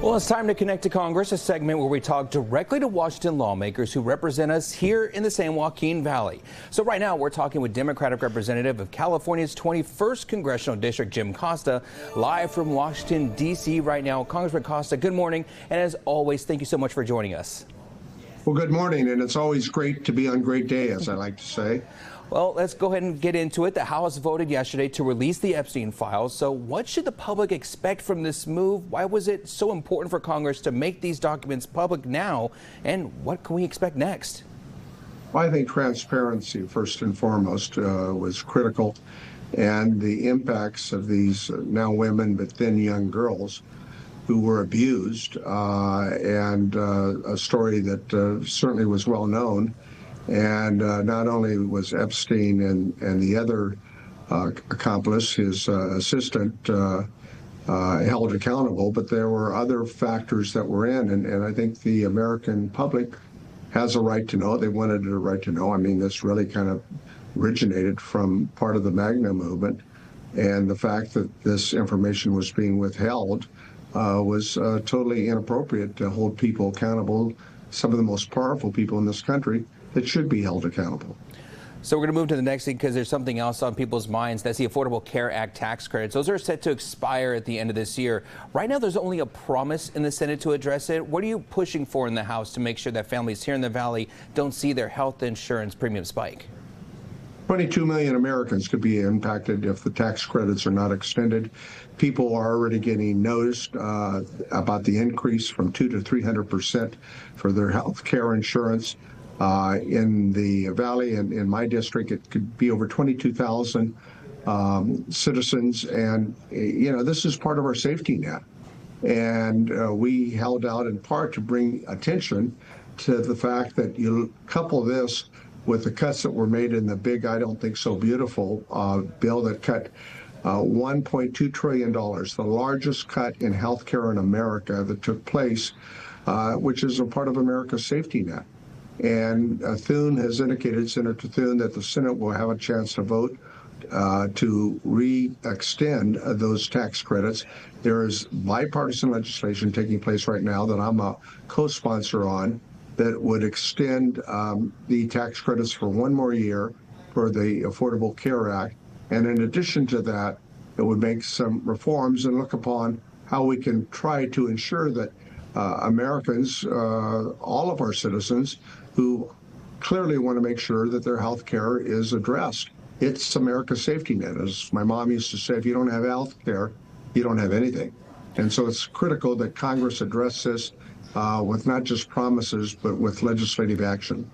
Well, it's time to connect to Congress, a segment where we talk directly to Washington lawmakers who represent us here in the San Joaquin Valley. So right now we're talking with Democratic Representative of California's 21st Congressional District, Jim Costa, live from Washington, D.C. right now. Congressman Costa, good morning. And as always, thank you so much for joining us. Well, good morning, and it's always great to be on great day, as I like to say. Well, let's go ahead and get into it. The House voted yesterday to release the Epstein files. So what should the public expect from this move? Why was it so important for Congress to make these documents public now? And what can we expect next? Well, I think transparency, first and foremost, was critical. And the impacts of these now women, but then young girls who were abused, and a story that certainly was well known. And not only was Epstein and the other accomplice, his assistant, held accountable, but there were other factors that were in. And I think the American public has a right to know. They wanted a right to know. I mean, this really kind of originated from part of the MAGA movement. And the fact that this information was being withheld was totally inappropriate to hold people accountable, some of the most powerful people in this country that should be held accountable. So we're going to move to the next thing because there's something else on people's minds. That's the Affordable Care Act tax credits. Those are set to expire at the end of this year. Right now, there's only a promise in the Senate to address it. What are you pushing for in the House to make sure that families here in the Valley don't see their health insurance premium spike? 22 million Americans could be impacted if the tax credits are not extended. People are already getting noticed about the increase from 200% to 300% for their health care insurance. In the Valley and in my district, it could be over 22,000 citizens. And, you know, this is part of our safety net. And we held out in part to bring attention to the fact that you couple this with the cuts that were made in the big, I don't think so beautiful bill that cut $1.2 trillion, the largest cut in health care in America that took place, which is a part of America's safety net. And Thune has indicated, Senator Thune, that the Senate will have a chance to vote to re-extend those tax credits. There is bipartisan legislation taking place right now that I'm a co-sponsor on that would extend the tax credits for one more year for the Affordable Care Act. And in addition to that, it would make some reforms and look upon how we can try to ensure that Americans, all of our citizens, who clearly want to make sure that their health care is addressed. It's America's safety net. As my mom used to say, if you don't have health care, you don't have anything. And so it's critical that Congress address this with not just promises, but with legislative action.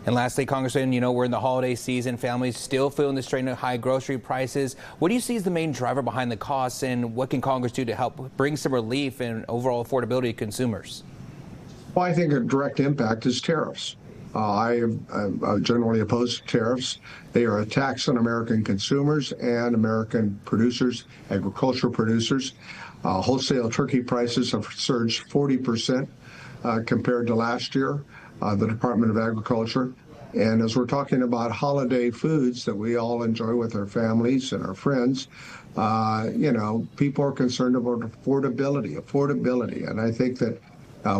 And lastly, Congressman, you know, we're in the holiday season. Families still feeling the strain of high grocery prices. What do you see as the main driver behind the costs, and what can Congress do to help bring some relief and overall affordability to consumers? Well, I think a direct impact is tariffs. I generally oppose tariffs. They are a tax on American consumers and American producers, agricultural producers. Wholesale turkey prices have surged 40% compared to last year, the Department of Agriculture. And as we're talking about holiday foods that we all enjoy with our families and our friends, you know, people are concerned about affordability. And I think that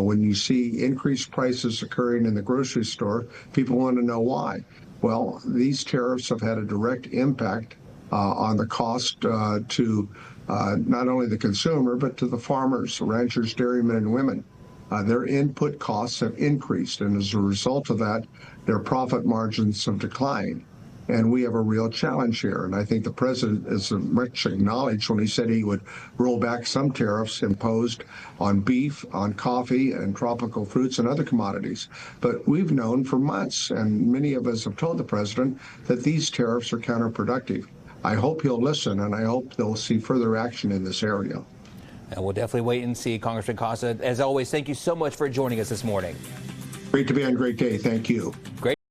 when you see increased prices occurring in the grocery store, people want to know why. Well, these tariffs have had a direct impact on the cost to not only the consumer, but to the farmers, ranchers, dairymen, and women. Their input costs have increased, and as a result of that, their profit margins have declined. And we have a real challenge here. And I think the president is much acknowledged when he said he would roll back some tariffs imposed on beef, on coffee, and tropical fruits and other commodities. But we've known for months, and many of us have told the president, that these tariffs are counterproductive. I hope he'll listen, and I hope they'll see further action in this area. And we'll definitely wait and see. Congressman Costa, as always, thank you so much for joining us this morning. Great to be on a great day. Thank you. Great.